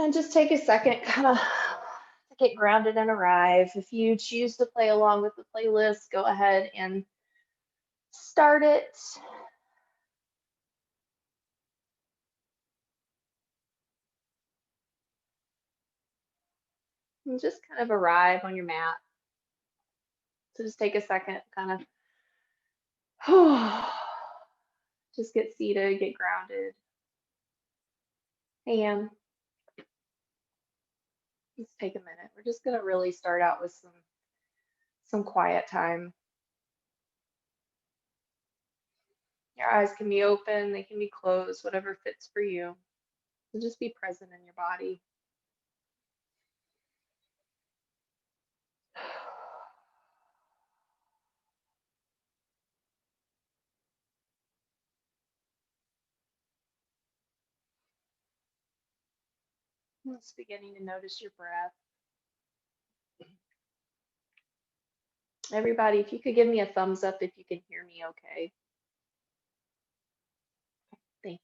And just take a second kind of to get grounded and arrive. If you choose to play along with the playlist, go ahead and start it. And just kind of arrive on your mat. So just take a second, kind of just get seated, get grounded. And just take a minute. We're just gonna really start out with some quiet time. Your eyes can be open, they can be closed, whatever fits for you. So just be present in your body. Just beginning to notice your breath. Everybody, if you could give me a thumbs up if you can hear me okay. Thank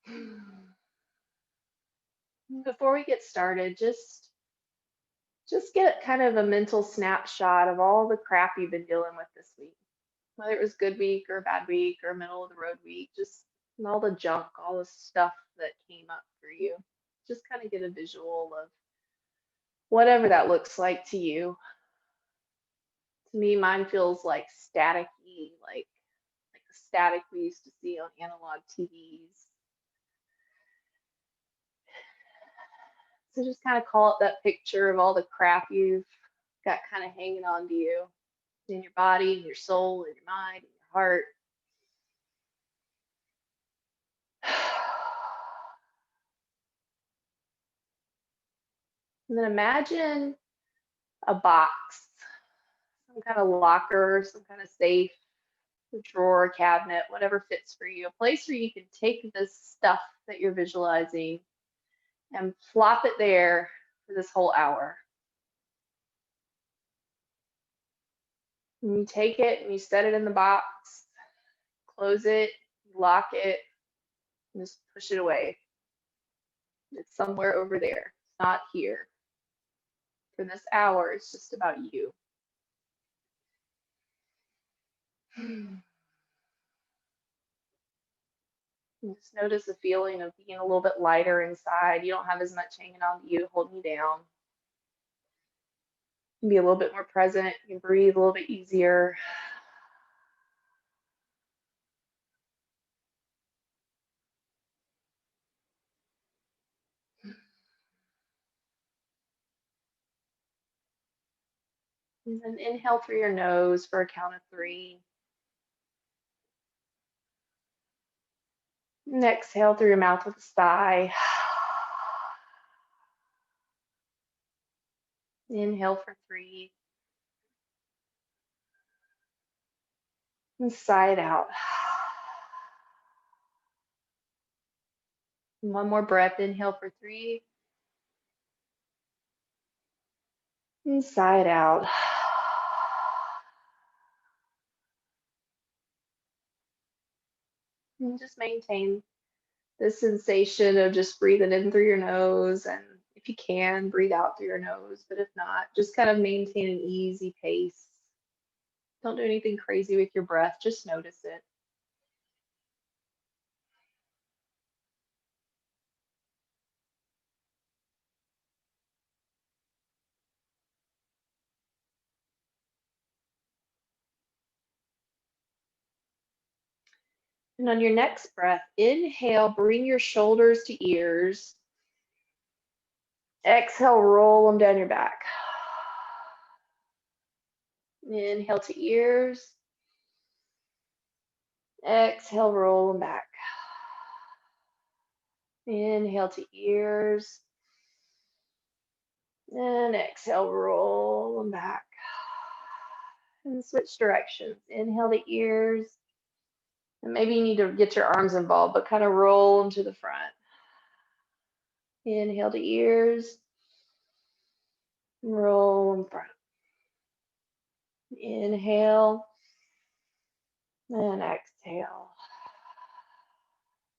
you. Before we get started, just get kind of a mental snapshot of all the crap you've been dealing with this week. Whether it was good week or a bad week or middle of the road week, just all the junk, all the stuff that came up for you. Just kind of get a visual of whatever that looks like to you. To me, mine feels like staticky, like the static we used to see on analog TVs. So just kind of call up that picture of all the crap you've got kind of hanging on to you in your body, in your soul, in your mind, in your heart. And then imagine a box, some kind of locker, some kind of safe, drawer, cabinet, whatever fits for you, a place where you can take this stuff that you're visualizing and plop it there for this whole hour. And you take it and you set it in the box, close it, lock it, and just push it away. It's somewhere over there. It's not here. For this hour, it's just about you. Just notice the feeling of being a little bit lighter inside. You don't have as much hanging on to you, holding you down. You can be a little bit more present. You can breathe a little bit easier. And then inhale through your nose for a count of 3. And exhale through your mouth with a sigh. Inhale for 3. And sigh it out. And one more breath. Inhale for 3. And sigh it out. And just maintain this sensation of just breathing in through your nose, and if you can, breathe out through your nose, but if not, just kind of maintain an easy pace. Don't do anything crazy with your breath, just notice it. And on your next breath, inhale, bring your shoulders to ears. Exhale, roll them down your back. Inhale to ears. Exhale, roll them back. Inhale to ears. And exhale, roll them back. And switch directions. Inhale to ears. And maybe you need to get your arms involved, but kind of roll them to the front. Inhale to ears. Roll in front. Inhale. And exhale.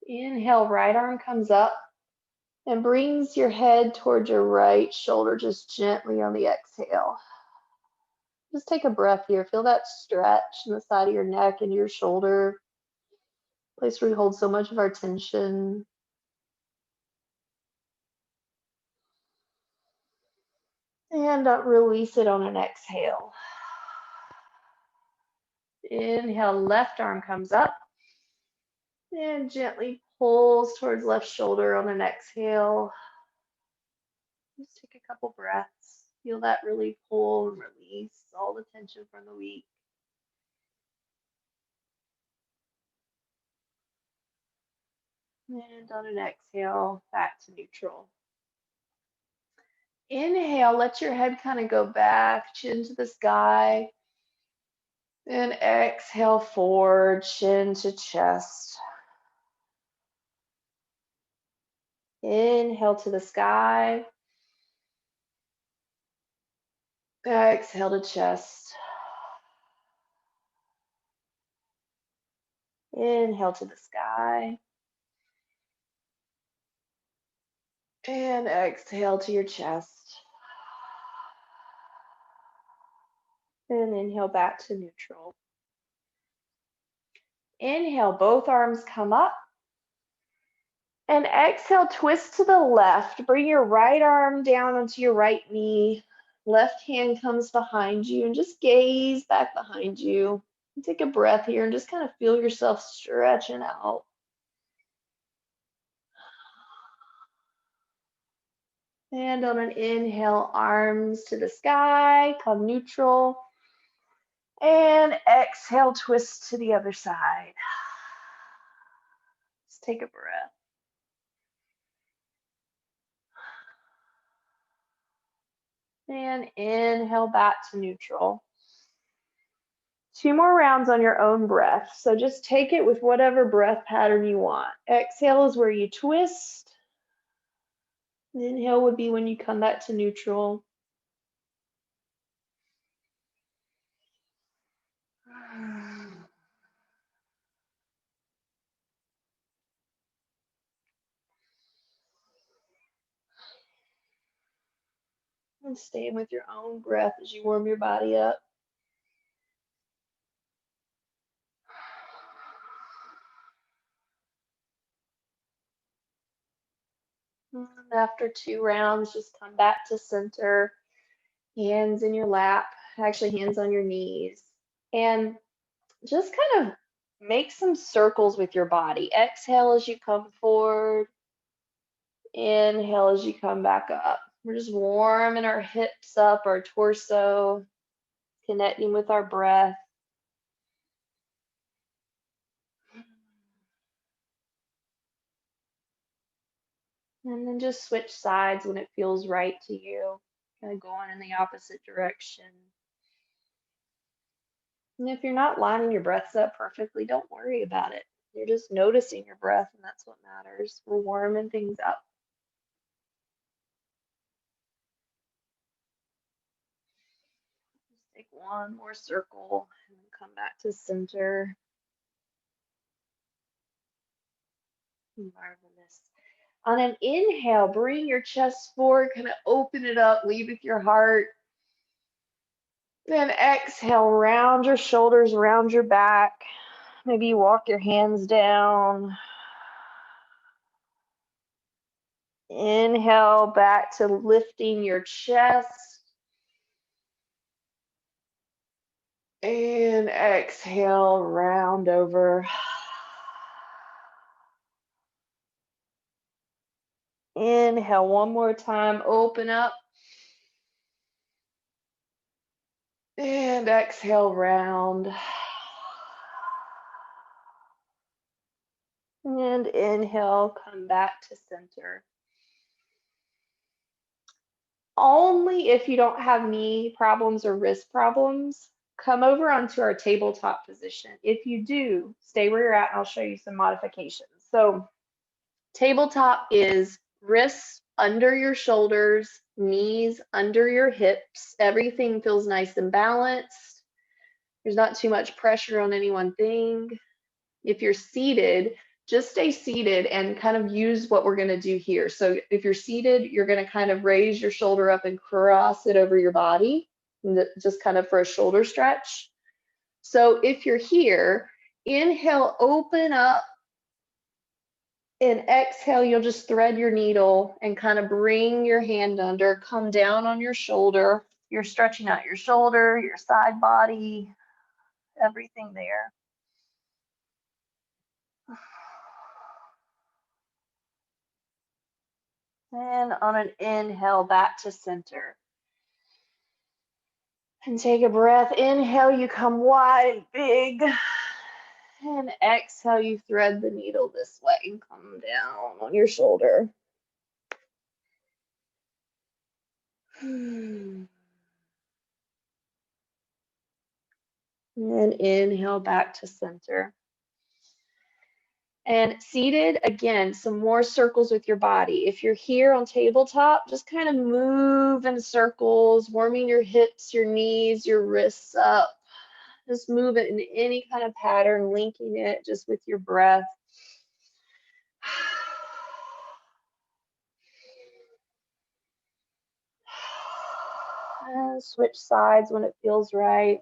Inhale, right arm comes up and brings your head towards your right shoulder just gently on the exhale. Just take a breath here. Feel that stretch in the side of your neck and your shoulder, place where we hold so much of our tension. And release it on an exhale. Inhale, left arm comes up and gently pulls towards left shoulder on an exhale. Just take a couple breaths. Feel that really pull and release all the tension from the week. And on an exhale, back to neutral. Inhale, let your head kind of go back, chin to the sky. And exhale forward, chin to chest. Inhale to the sky. Exhale to chest. Inhale to the sky. And exhale to your chest. And inhale back to neutral. Inhale, both arms come up. And exhale, twist to the left. Bring your right arm down onto your right knee. Left hand comes behind you and just gaze back behind you. Take a breath here and just kind of feel yourself stretching out. And on an inhale, arms to the sky, come neutral. And exhale, twist to the other side. Just take a breath. And inhale back to neutral. 2 more rounds on your own breath. So just take it with whatever breath pattern you want. Exhale is where you twist. Inhale would be when you come back to neutral. And staying with your own breath as you warm your body up. And after 2 rounds, just come back to center. Hands in your lap, actually hands on your knees. And just kind of make some circles with your body. Exhale as you come forward. Inhale as you come back up. We're just warming our hips up, our torso, connecting with our breath. And then just switch sides when it feels right to you. Kind of going in the opposite direction. And if you're not lining your breaths up perfectly, don't worry about it. You're just noticing your breath, and that's what matters. We're warming things up. Just take one more circle and come back to center. Marvelous. On an inhale, bring your chest forward, kind of open it up, lead with your heart. Then exhale, round your shoulders, round your back. Maybe you walk your hands down. Inhale back to lifting your chest. And exhale, round over. Inhale one more time, open up. And exhale, round. And inhale, come back to center. Only if you don't have knee problems or wrist problems, come over onto our tabletop position. If you do, stay where you're at and I'll show you some modifications. So tabletop is wrists under your shoulders, knees under your hips. Everything feels nice and balanced. There's not too much pressure on any one thing. If you're seated, just stay seated and kind of use what we're going to do here. So if you're seated, you're going to kind of raise your shoulder up and cross it over your body, just kind of for a shoulder stretch. So if you're here, inhale, open up, and exhale, you'll just thread your needle and kind of bring your hand under, come down on your shoulder. You're stretching out your shoulder, your side body, everything there. And on an inhale, back to center. And take a breath. Inhale, you come wide and big. And exhale, you thread the needle this way and come down on your shoulder. And inhale back to center. And seated, again, some more circles with your body. If you're here on tabletop, just kind of move in circles, warming your hips, your knees, your wrists up. Just move it in any kind of pattern, linking it just with your breath. And switch sides when it feels right.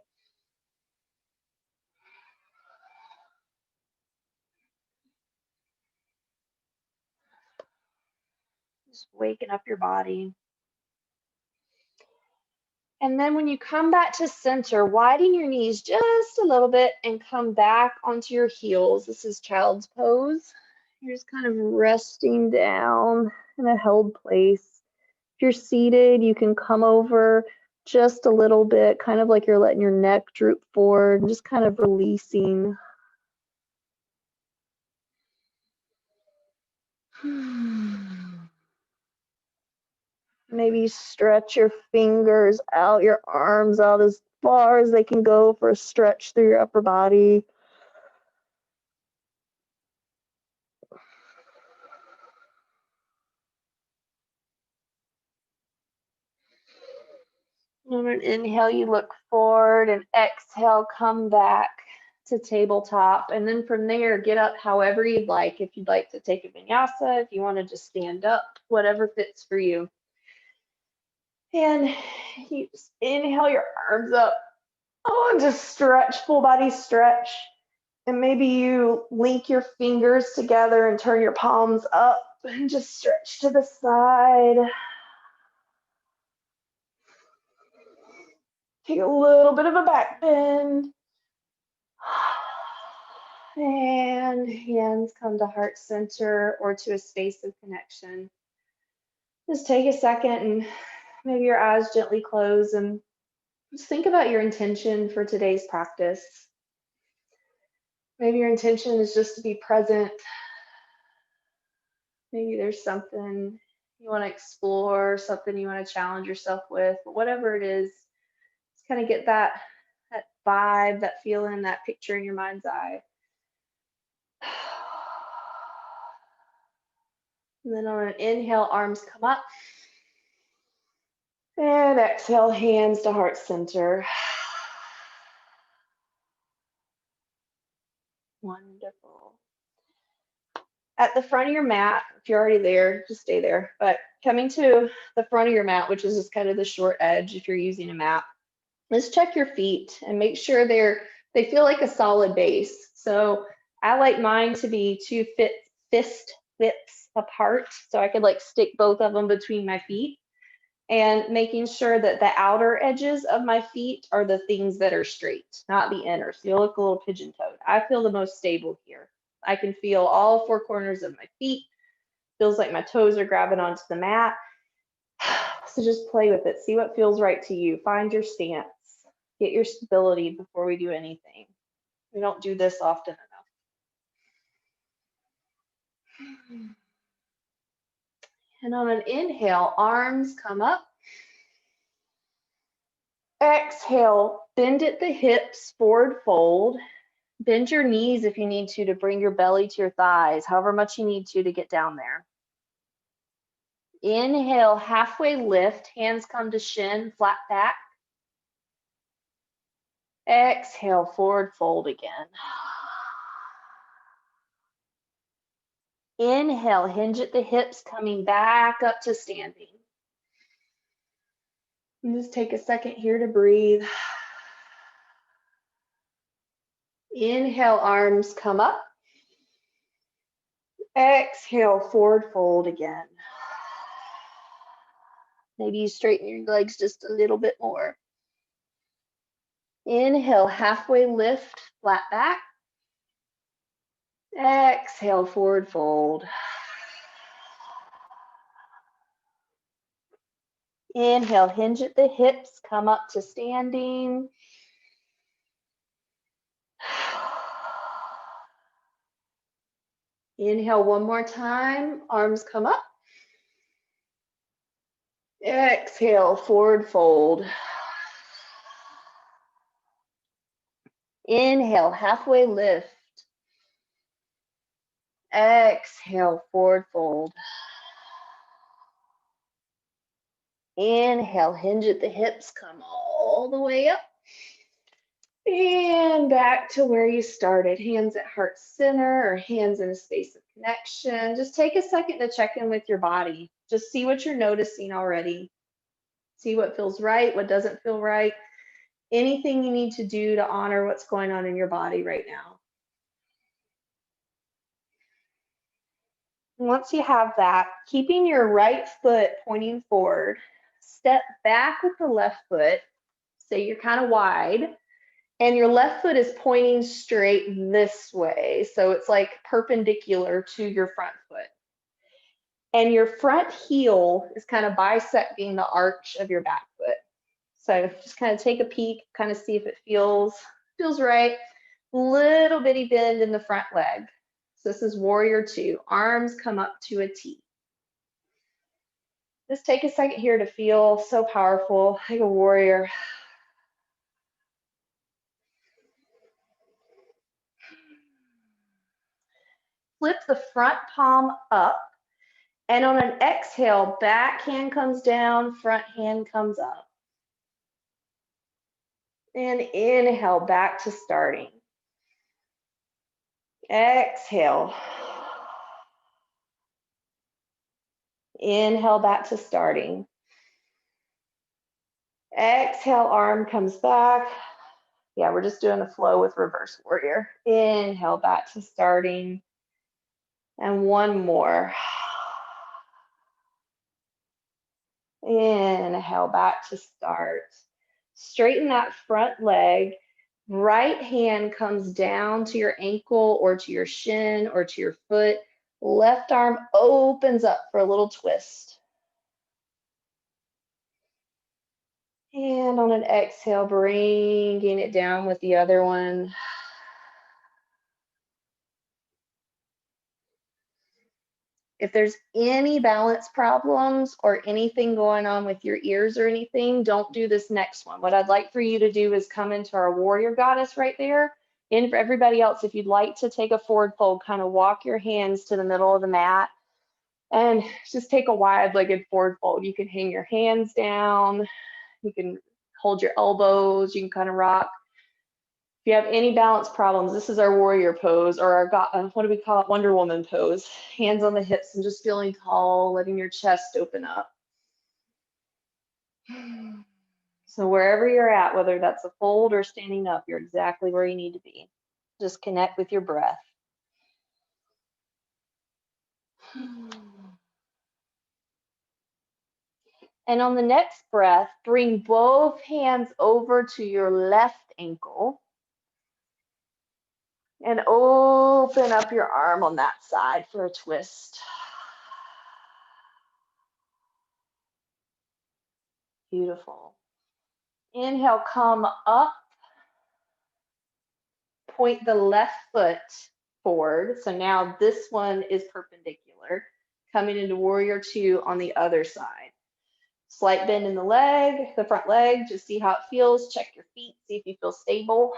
Just waking up your body. And then when you come back to center, widen your knees just a little bit and come back onto your heels. This is child's pose. You're just kind of resting down in a held place. If you're seated, you can come over just a little bit, kind of like you're letting your neck droop forward and just kind of releasing. Maybe stretch your fingers out, your arms out as far as they can go for a stretch through your upper body. On an inhale, you look forward, and exhale, come back to tabletop. And then from there, get up however you'd like. If you'd like to take a vinyasa, if you want to just stand up, whatever fits for you. And you just inhale your arms up. Oh, and just stretch, full body stretch. And maybe you link your fingers together and turn your palms up and just stretch to the side. Take a little bit of a back bend. And hands come to heart center or to a space of connection. Just take a second and maybe your eyes gently close and just think about your intention for today's practice. Maybe your intention is just to be present. Maybe there's something you want to explore, something you want to challenge yourself with, but whatever it is, just kind of get that vibe, that feeling, that picture in your mind's eye. And then on an inhale, arms come up. And exhale, hands to heart center. Wonderful. At the front of your mat, if you're already there, just stay there. But coming to the front of your mat, which is just kind of the short edge if you're using a mat, let's check your feet and make sure they feel like a solid base. So I like mine to be two fist widths apart, so I could like stick both of them between my feet, and making sure that the outer edges of my feet are the things that are straight, not the inner. So you'll look a little pigeon-toed. I feel the most stable here. I can feel all four corners of my feet. Feels like my toes are grabbing onto the mat. So just play with it. See what feels right to you. Find your stance. Get your stability before we do anything. We don't do this often enough. And on an inhale, arms come up. Exhale, bend at the hips, forward fold. Bend your knees if you need to bring your belly to your thighs, however much you need to get down there. Inhale, halfway lift, hands come to shin, flat back. Exhale, forward fold again. Inhale, hinge at the hips, coming back up to standing. And just take a second here to breathe. Inhale, arms come up. Exhale, forward fold again. Maybe you straighten your legs just a little bit more. Inhale, halfway lift, flat back. Exhale, forward fold. Inhale, hinge at the hips, come up to standing. Inhale one more time, arms come up. Exhale, forward fold. Inhale, halfway lift. Exhale, forward fold. Inhale, hinge at the hips, come all the way up. And back to where you started, hands at heart center or hands in a space of connection. Just take a second to check in with your body. Just see what you're noticing already. See what feels right, what doesn't feel right. Anything you need to do to honor what's going on in your body right now. Once you have that, keeping your right foot pointing forward, step back with the left foot. Say you're kind of wide. And your left foot is pointing straight this way. So it's like perpendicular to your front foot. And your front heel is kind of bisecting the arch of your back foot. So just kind of take a peek, kind of see if it feels right. Little bitty bend in the front leg. So this is warrior two. Arms come up to a T. Just take a second here to feel so powerful, like a warrior. Flip the front palm up, and on an exhale, back hand comes down, front hand comes up. And inhale, back to starting. Exhale. Inhale, back to starting. Exhale, arm comes back. Yeah, we're just doing the flow with reverse warrior. Inhale, back to starting. And one more. Inhale, back to start. Straighten that front leg. Right hand comes down to your ankle or to your shin or to your foot. Left arm opens up for a little twist. And on an exhale, bringing it down with the other one. If there's any balance problems or anything going on with your ears or anything, don't do this next one. What I'd like for you to do is come into our warrior goddess right there. And for everybody else, if you'd like to take a forward fold, kind of walk your hands to the middle of the mat and just take a wide-legged forward fold. You can hang your hands down. You can hold your elbows. You can kind of rock. If you have any balance problems, this is our warrior pose, or our, what do we call it? Wonder Woman pose. Hands on the hips and just feeling tall, letting your chest open up. So wherever you're at, whether that's a fold or standing up, you're exactly where you need to be. Just connect with your breath. And on the next breath, bring both hands over to your left ankle. And open up your arm on that side for a twist. Beautiful. Inhale, come up. Point the left foot forward. So now this one is perpendicular. Coming into warrior two on the other side. Slight bend in the leg, the front leg. Just see how it feels. Check your feet. See if you feel stable.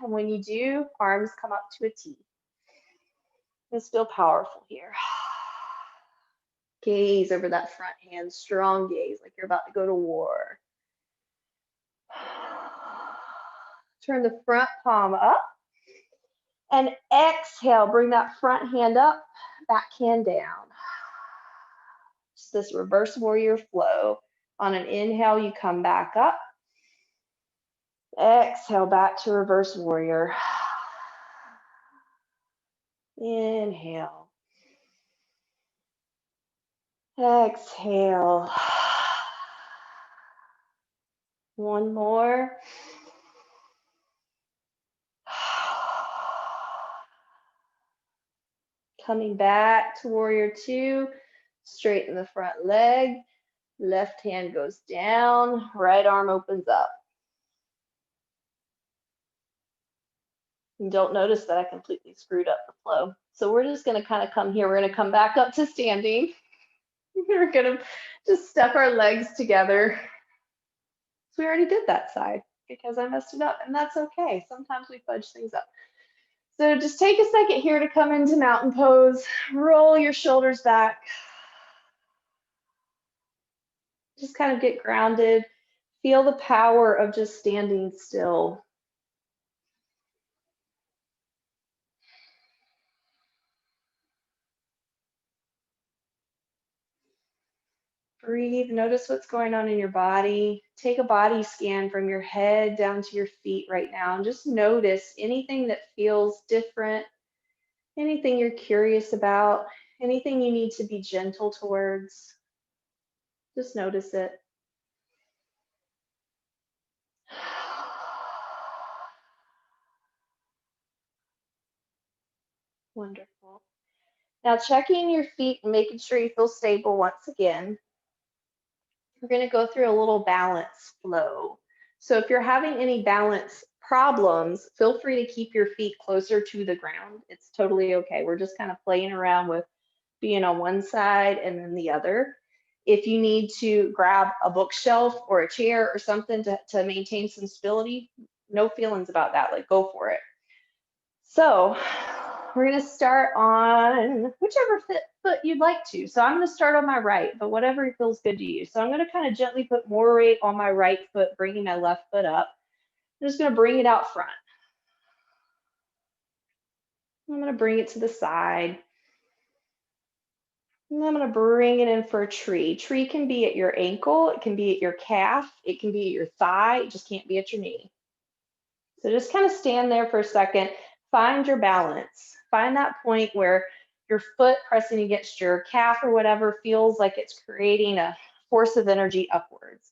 And when you do, arms come up to a T. Just feel powerful here. Gaze over that front hand, strong gaze, like you're about to go to war. Turn the front palm up and exhale, bring that front hand up, backhand down. Just this reverse warrior flow. On an inhale, you come back up. Exhale, back to reverse warrior. Inhale. Exhale. One more. Coming back to warrior two. Straighten the front leg. Left hand goes down. Right arm opens up. And don't notice that I completely screwed up the flow. So we're just going to kind of come here. We're going to come back up to standing. We're going to just step our legs together. So we already did that side because I messed it up, and that's okay. Sometimes we fudge things up. So just take a second here to come into mountain pose. Roll your shoulders back. Just kind of get grounded. Feel the power of just standing still. Breathe, notice what's going on in your body. Take a body scan from your head down to your feet right now and just notice anything that feels different, anything you're curious about, anything you need to be gentle towards. Just notice it. Wonderful. Now checking your feet and making sure you feel stable once again. We're going to go through a little balance flow. So if you're having any balance problems, feel free to keep your feet closer to the ground. It's totally okay. We're just kind of playing around with being on one side and then the other. If you need to grab a bookshelf or a chair or something to maintain some stability, no feelings about that. Like, go for it. So we're going to start on whichever foot you'd like to. So I'm going to start on my right, but whatever feels good to you. So I'm going to kind of gently put more weight on my right foot, bringing my left foot up. I'm just going to bring it out front. I'm going to bring it to the side. And I'm going to bring it in for a tree. Tree can be at your ankle. It can be at your calf. It can be at your thigh. It just can't be at your knee. So just kind of stand there for a second. Find your balance. Find that point where your foot pressing against your calf or whatever feels like it's creating a force of energy upwards.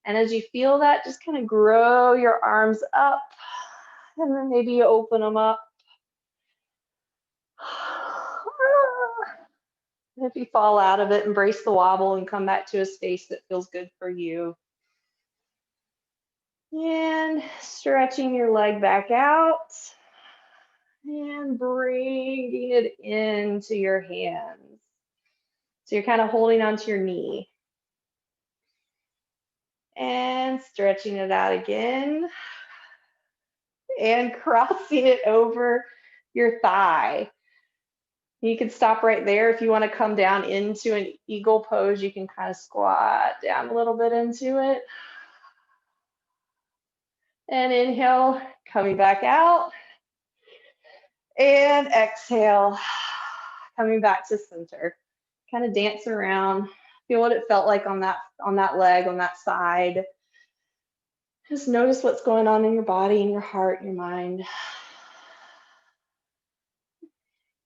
And as you feel that, just kind of grow your arms up, and then maybe you open them up. And if you fall out of it, embrace the wobble and come back to a space that feels good for you. And stretching your leg back out. And bringing it into your hands. So you're kind of holding onto your knee. And stretching it out again. And crossing it over your thigh. You can stop right there. If you want to come down into an eagle pose, you can kind of squat down a little bit into it. And inhale, coming back out. And exhale, coming back to center. Kind of dance around. Feel what it felt like on that leg, on that side. Just notice what's going on in your body, in your heart, your mind.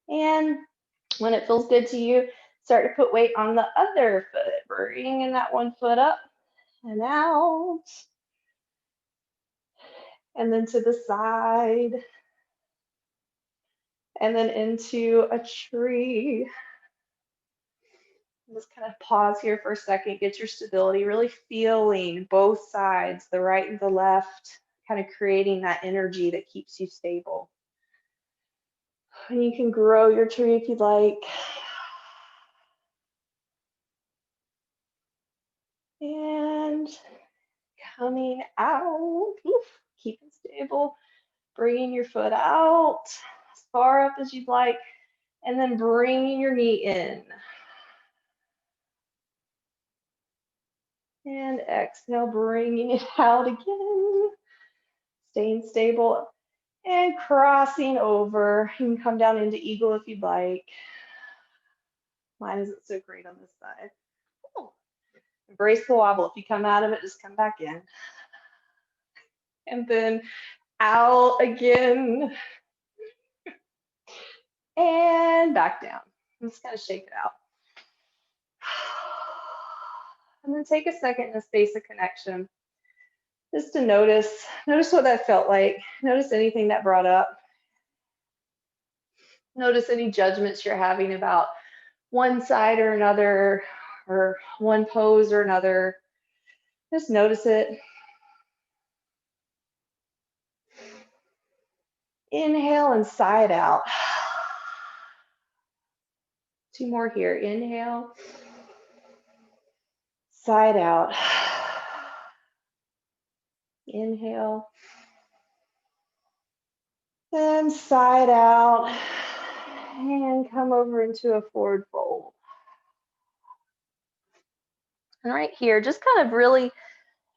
And when it feels good to you, start to put weight on the other foot, bringing that one foot up and out. And then to the side. And then into a tree. Just kind of pause here for a second, get your stability, really feeling both sides, the right and the left, kind of creating that energy that keeps you stable. And you can grow your tree if you'd like. And coming out, keep it stable, bringing your foot out as far up as you'd like, and then bringing your knee in. And exhale, bringing it out again, staying stable and crossing over. You can come down into eagle if you'd like. Mine isn't so great on this side. Oh. Embrace the wobble. If you come out of it, just come back in. And then out again. And back down. I'm just gonna shake it out. And then take a second in a space of connection. Just to notice what that felt like. Notice anything that brought up. Notice any judgments you're having about one side or another, or one pose or another. Just notice it. Inhale and sigh it out. 2 more here. Inhale. Sigh it out. Inhale. And sigh it out. And come over into a forward fold. And right here, just kind of really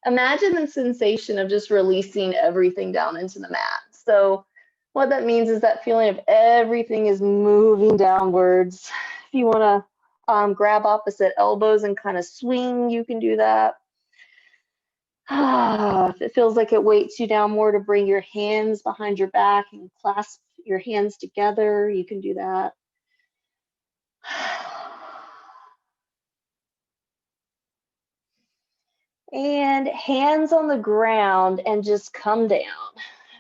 imagine the sensation of just releasing everything down into the mat. So what that means is that feeling of everything is moving downwards. If you want to grab opposite elbows and kind of swing, you can do that. If it feels like it weights you down more, to bring your hands behind your back and clasp your hands together, you can do that. And hands on the ground and just come down.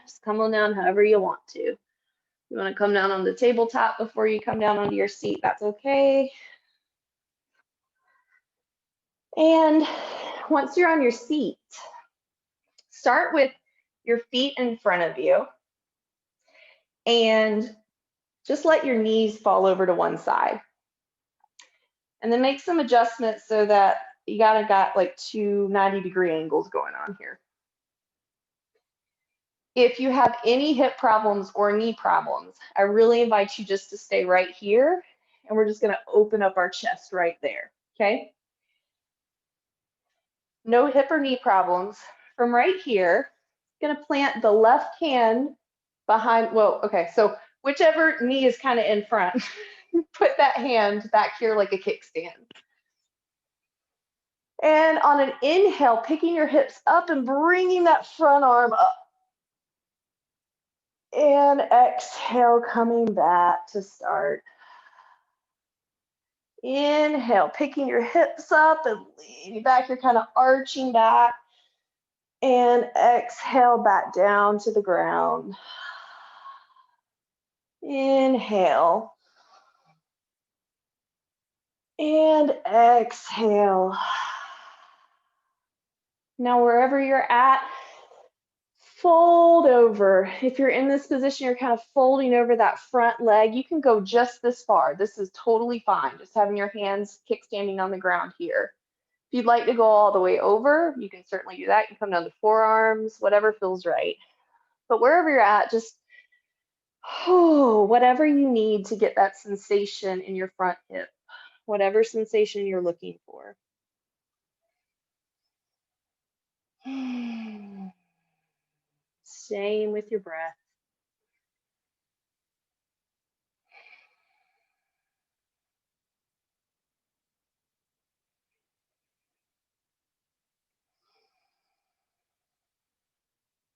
Just come on down however you want to. You want to come down on the tabletop before you come down onto your seat, that's okay. And once you're on your seat, start with your feet in front of you and just let your knees fall over to one side. And then make some adjustments so that you got like 2 90-degree angles going on here. If you have any hip problems or knee problems, I really invite you just to stay right here, and we're just going to open up our chest right there, okay? No hip or knee problems. From right here, I'm going to plant the left hand behind, well, okay, so whichever knee is kind of in front, put that hand back here like a kickstand. And on an inhale, picking your hips up and bringing that front arm up. And exhale, coming back to start. Inhale, picking your hips up and leaning back. You're kind of arching back. And exhale, back down to the ground. Inhale. And exhale. Now, wherever you're at, fold over. If you're in this position, you're kind of folding over that front leg. You can go just this far. This is totally fine. Just having your hands kickstanding on the ground here. If you'd like to go all the way over, you can certainly do that. You can come down to forearms, whatever feels right. But wherever you're at, just whatever you need to get that sensation in your front hip, whatever sensation you're looking for. Staying with your breath.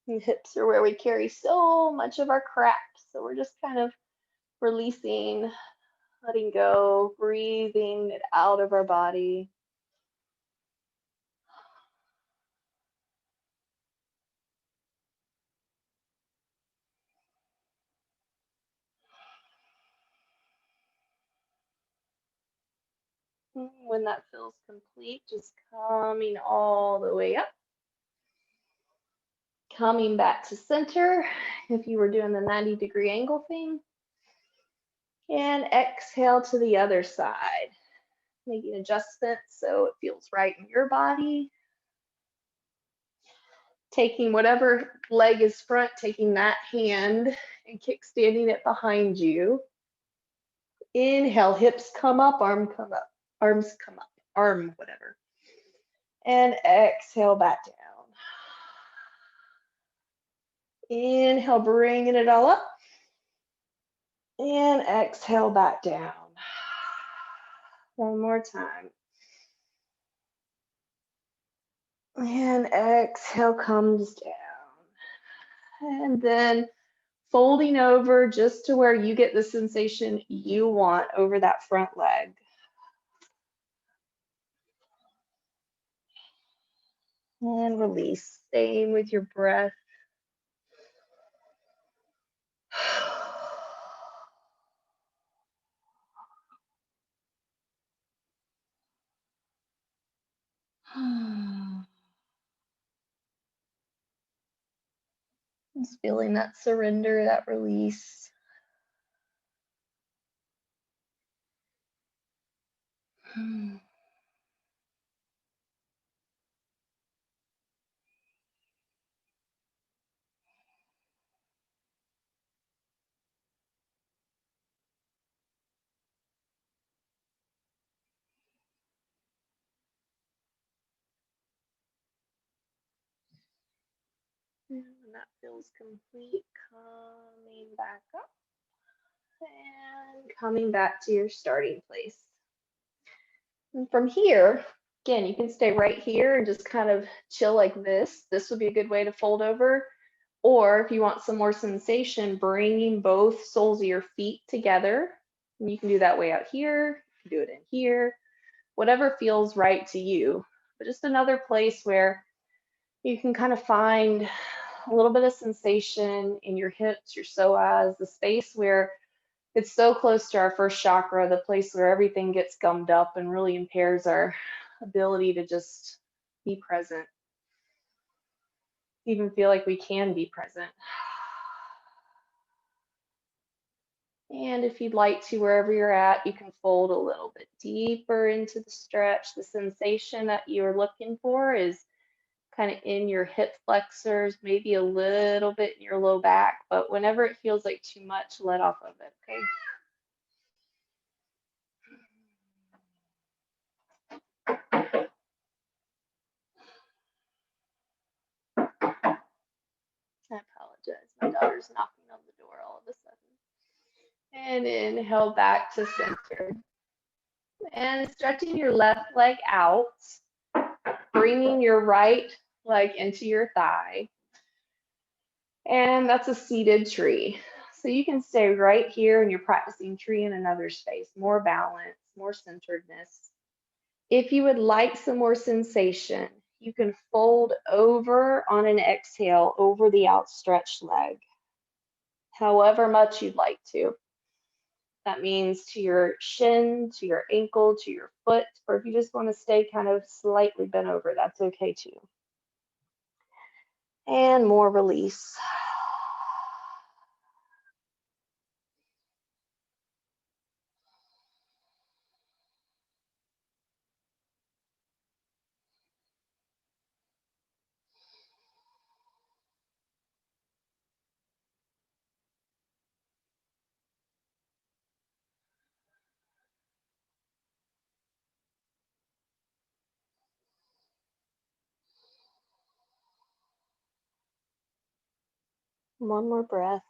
And hips are where we carry so much of our crap. So we're just kind of releasing, letting go, breathing it out of our body. When that feels complete, just coming all the way up. Coming back to center, if you were doing the 90-degree angle thing. And exhale to the other side. Making adjustments so it feels right in your body. Taking whatever leg is front, taking that hand and kickstanding it behind you. Inhale, hips come up, arms come up, arm, whatever. And exhale back down. Inhale, bringing it all up. And exhale back down. One more time. And exhale comes down. And then folding over just to where you get the sensation you want over that front leg. And release. Staying with your breath. Just feeling that surrender, that release. And when that feels complete, coming back up and coming back to your starting place. And from here, again, you can stay right here and just kind of chill like this. This would be a good way to fold over. Or if you want some more sensation, bringing both soles of your feet together. And you can do that way out here, you can do it in here, whatever feels right to you. But just another place where you can kind of find a little bit of sensation in your hips, your psoas, the space where it's so close to our first chakra, the place where everything gets gummed up and really impairs our ability to just be present, even feel like we can be present. And if you'd like to, wherever you're at, you can fold a little bit deeper into the stretch. The sensation that you're looking for is kind of in your hip flexors, maybe a little bit in your low back, but whenever it feels like too much, let off of it, okay? I apologize. My daughter's knocking on the door all of a sudden. And inhale back to center. And stretching your left leg out, bringing your right leg into your thigh. And that's a seated tree. So you can stay right here and you're practicing tree in another space, more balance, more centeredness. If you would like some more sensation, you can fold over on an exhale over the outstretched leg, however much you'd like to. That means to your shin, to your ankle, to your foot, or if you just want to stay kind of slightly bent over, that's okay too. And more release. One more breath.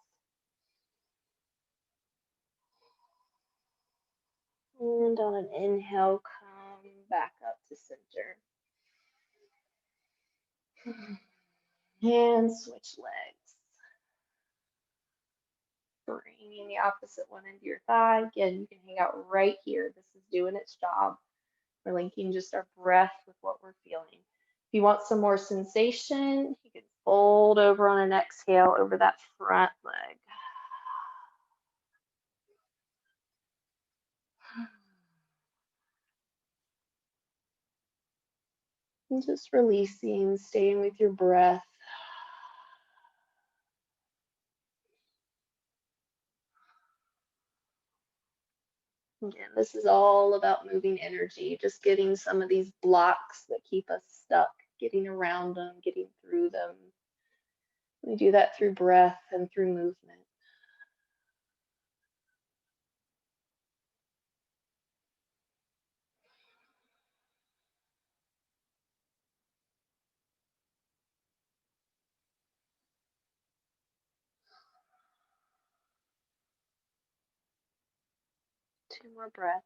And on an inhale, come back up to center. And switch legs. Bringing the opposite one into your thigh. Again, you can hang out right here. This is doing its job. We're linking just our breath with what we're feeling. If you want some more sensation, you can fold over on an exhale over that front leg. And just releasing, staying with your breath. Again, this is all about moving energy, just getting some of these blocks that keep us stuck, getting around them, getting through them. We do that through breath and through movement. Two more breaths.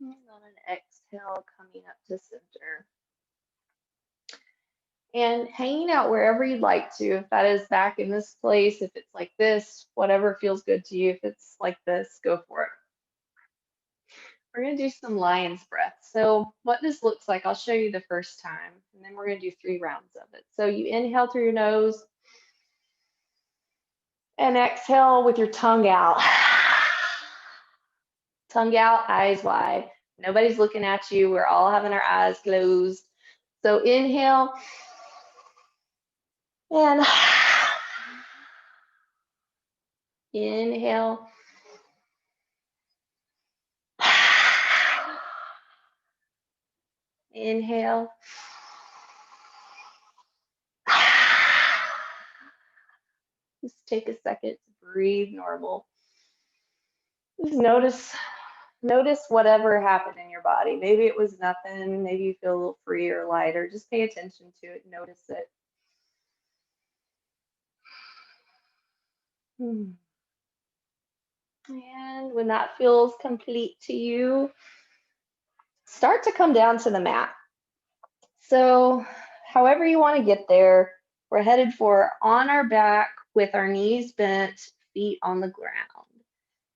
And on an exhale, coming up to center. And hanging out wherever you'd like to, if that is back in this place, if it's like this, whatever feels good to you. If it's like this, go for it. We're going to do some lion's breath. So what this looks like, I'll show you the first time, and then we're going to do 3 rounds of it. So you inhale through your nose and exhale with your tongue out. Tongue out, eyes wide. Nobody's looking at you. We're all having our eyes closed. So inhale and inhale. Inhale. Just take a second to breathe normal. Just notice whatever happened in your body. Maybe it was nothing. Maybe you feel a little free or lighter. Just pay attention to it. Notice it. And when that feels complete to you, start to come down to the mat. So however you want to get there, we're headed for on our back with our knees bent, feet on the ground.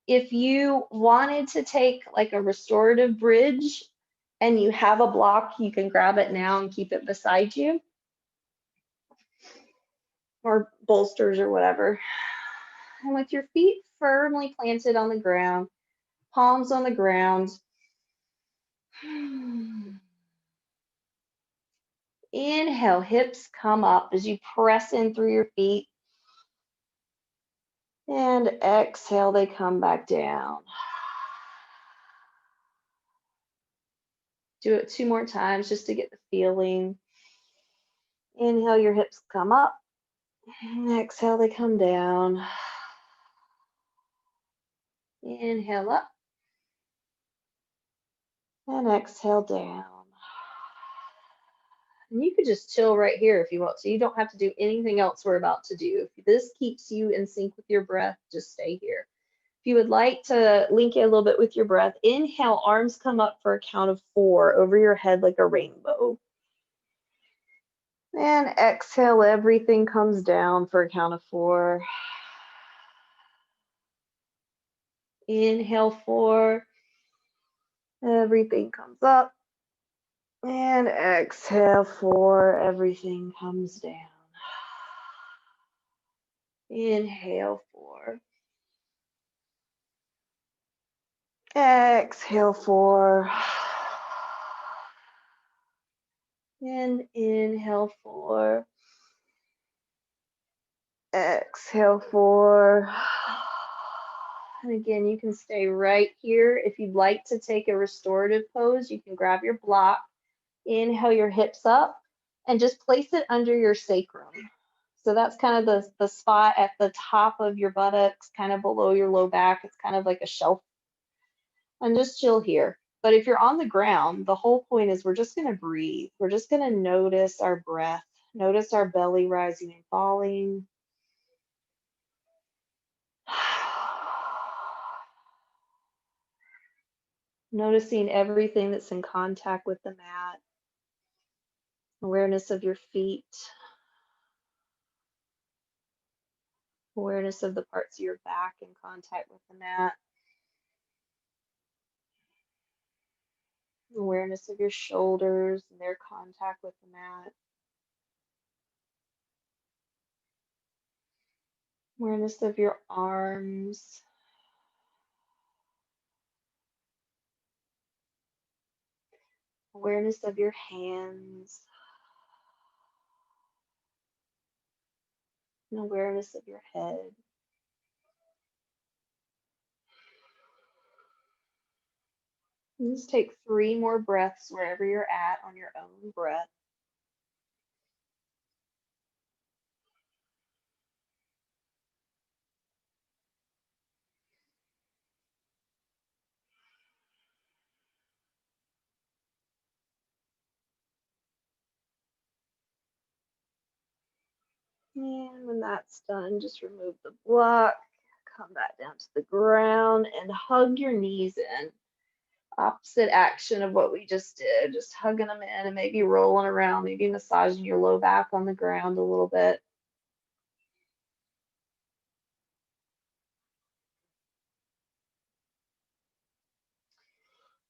If you wanted to take like a restorative bridge and you have a block, you can grab it now and keep it beside you, or bolsters or whatever. And with your feet firmly planted on the ground, palms on the ground, inhale, hips come up as you press in through your feet. And exhale, they come back down. Do it 2 more times just to get the feeling. Inhale, your hips come up. And exhale, they come down. Inhale up. And exhale down. And you could just chill right here if you want to. You don't have to do anything else we're about to do. If this keeps you in sync with your breath, just stay here. If you would like to link it a little bit with your breath, inhale, arms come up for a count of 4 over your head like a rainbow. And exhale, everything comes down for a count of 4. Inhale, 4. Everything comes up. And exhale, 4. Everything comes down. Inhale, 4. Exhale, 4. And inhale, 4. Exhale, 4. And again, you can stay right here. If you'd like to take a restorative pose, you can grab your block, inhale your hips up, and just place it under your sacrum. So that's kind of the spot at the top of your buttocks, kind of below your low back. It's kind of like a shelf. And just chill here. But if you're on the ground, the whole point is we're just going to breathe. We're just going to notice our breath, notice our belly rising and falling. Noticing everything that's in contact with the mat. Awareness of your feet. Awareness of the parts of your back in contact with the mat. Awareness of your shoulders and their contact with the mat. Awareness of your arms. Awareness of your hands. And awareness of your head. And just take 3 more breaths wherever you're at on your own breath. And when that's done, just remove the block, come back down to the ground and hug your knees in. opposite action of what we just did, just hugging them in and maybe rolling around, maybe massaging your low back on the ground a little bit.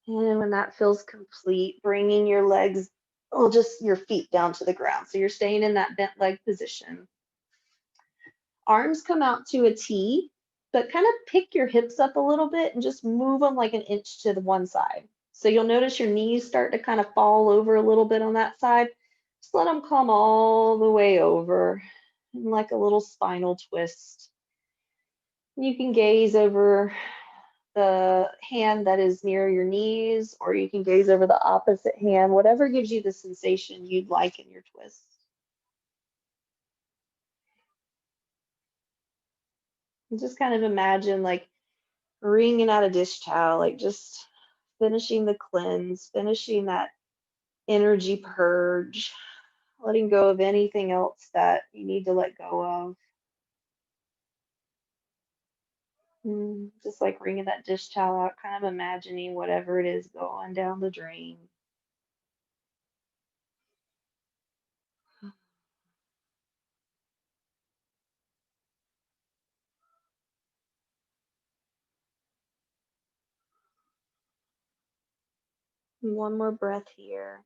And when that feels complete, bringing your legs, well, just your feet down to the ground. So you're staying in that bent leg position. Arms come out to a T, but kind of pick your hips up a little bit and just move them like an inch to the one side. So you'll notice your knees start to kind of fall over a little bit on that side. Just let them come all the way over, and like a little spinal twist. You can gaze over the hand that is near your knees, or you can gaze over the opposite hand, whatever gives you the sensation you'd like in your twist. And just kind of imagine like wringing out a dish towel, like just finishing the cleanse, finishing that energy purge, letting go of anything else that you need to let go of. Just like wringing that dish towel out, kind of imagining whatever it is going down the drain. And one more breath here.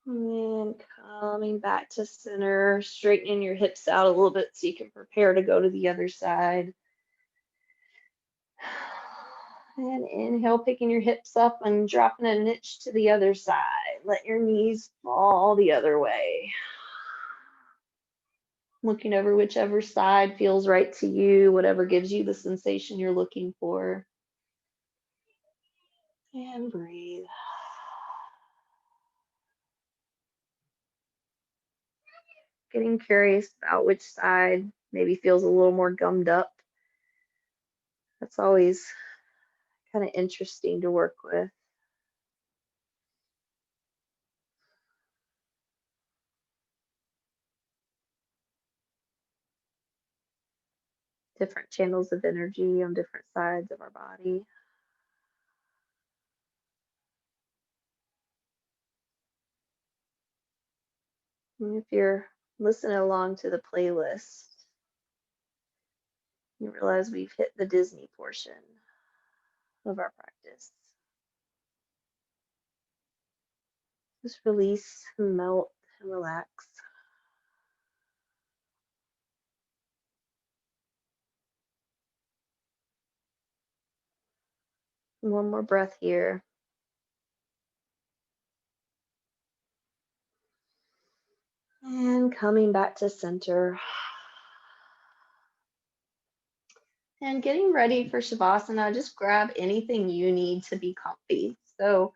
And coming back to center, straightening your hips out a little bit so you can prepare to go to the other side. And inhale, picking your hips up and dropping an inch to the other side. Let your knees fall the other way. Looking over whichever side feels right to you, whatever gives you the sensation you're looking for. And breathe. Getting curious about which side maybe feels a little more gummed up. That's always kind of interesting to work with. Different channels of energy on different sides of our body. And if you're listening along to the playlist, you realize we've hit the Disney portion of our practice. Just release and melt and relax. And one more breath here. And coming back to center. And getting ready for Shavasana, just grab anything you need to be comfy. So,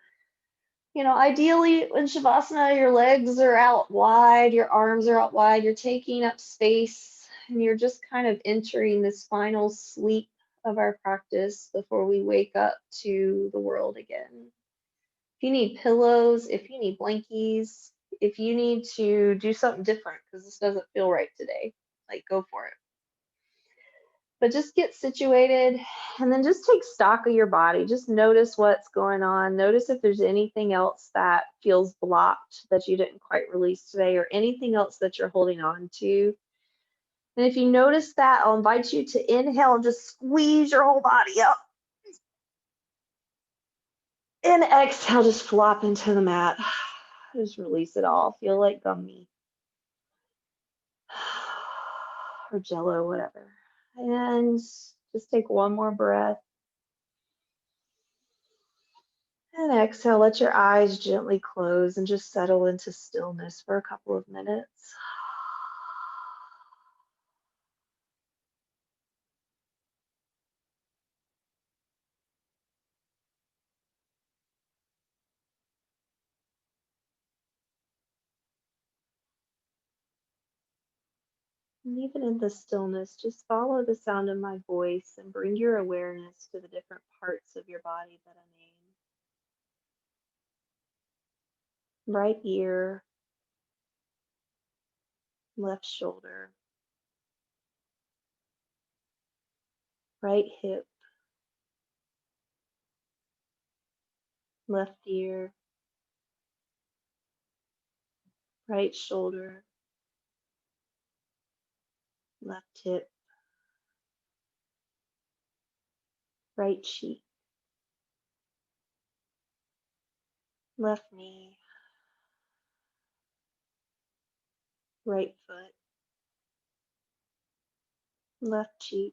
ideally in Shavasana, your legs are out wide, your arms are out wide, you're taking up space, and you're just kind of entering this final sleep of our practice before we wake up to the world again. If you need pillows, if you need blankies, if you need to do something different because this doesn't feel right today, like go for it. But just get situated and then just take stock of your body. Just notice what's going on. Notice if there's anything else that feels blocked that you didn't quite release today or anything else that you're holding on to. And if you notice that, I'll invite you to inhale and just squeeze your whole body up. And exhale, just flop into the mat. Just release it all. Feel like gummy or jello, whatever. And just take one more breath. And exhale, let your eyes gently close and just settle into stillness for a couple of minutes. And even in the stillness, just follow the sound of my voice and bring your awareness to the different parts of your body that I name. Right ear, left shoulder, right hip, left ear, right shoulder, left hip, right cheek, left knee, right foot, left cheek,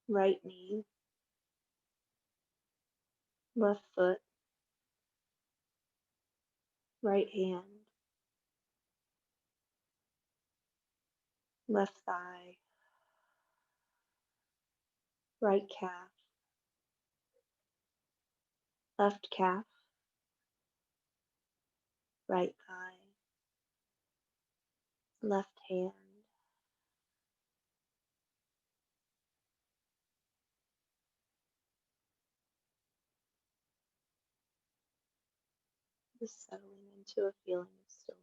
right knee, left foot, right hand, left thigh, right calf, left calf, right thigh, left hand. Just settling into a feeling of stillness.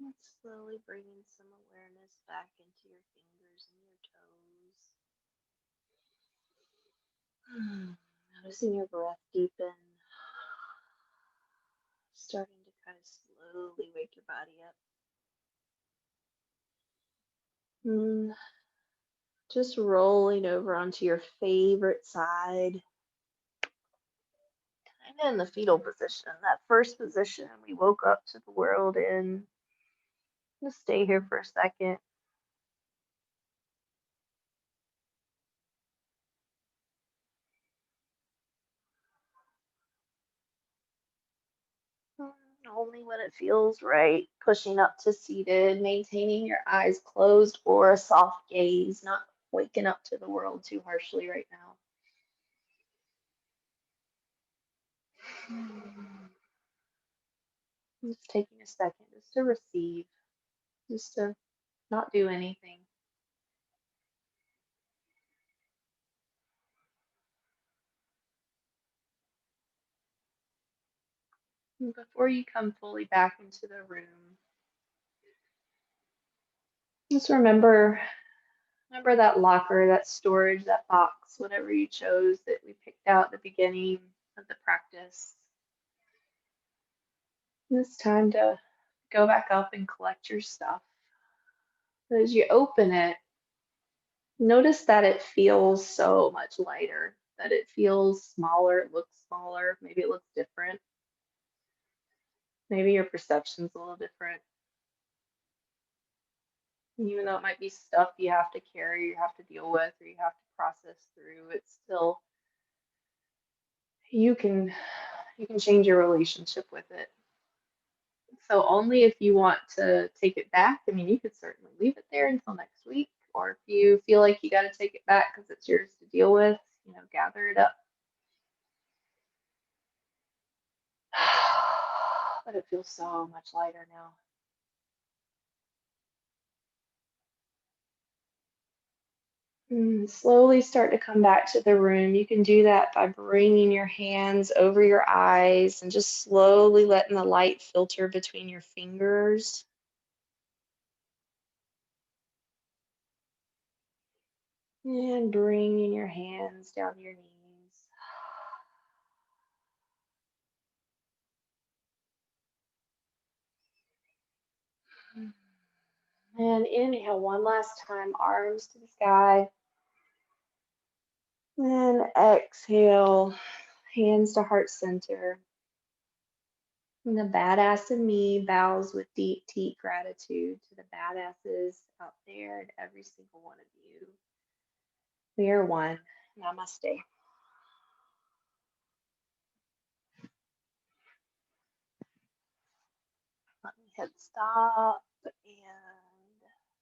And slowly bringing some awareness back into your fingers and your toes. Noticing your breath deepen, starting to kind of slowly wake your body up. And just rolling over onto your favorite side, kind of in the fetal position, that first position we woke up to the world in. Just stay here for a second. Only when it feels right, pushing up to seated, maintaining your eyes closed or a soft gaze, not waking up to the world too harshly right now. Just taking a second just to receive, just to not do anything. And before you come fully back into the room, just remember that locker, that storage, that box, whatever you chose that we picked out at the beginning of the practice. It's time to go back up and collect your stuff. But as you open it, notice that it feels so much lighter, that it feels smaller, it looks smaller, maybe it looks different. Maybe your perception's a little different. Even though it might be stuff you have to carry, you have to deal with, or you have to process through, it's still you can you can change your relationship with it. So only if you want to take it back, I mean, you could certainly leave it there until next week, or if you feel like you got to take it back because it's yours to deal with, gather it up. But it feels so much lighter now. Slowly start to come back to the room. You can do that by bringing your hands over your eyes and just slowly letting the light filter between your fingers. And bringing your hands down your knees. And inhale one last time, arms to the sky. And exhale, hands to heart center. And the badass in me bows with deep, deep gratitude to the badasses out there and every single one of you. We are one. Namaste. Let me hit stop.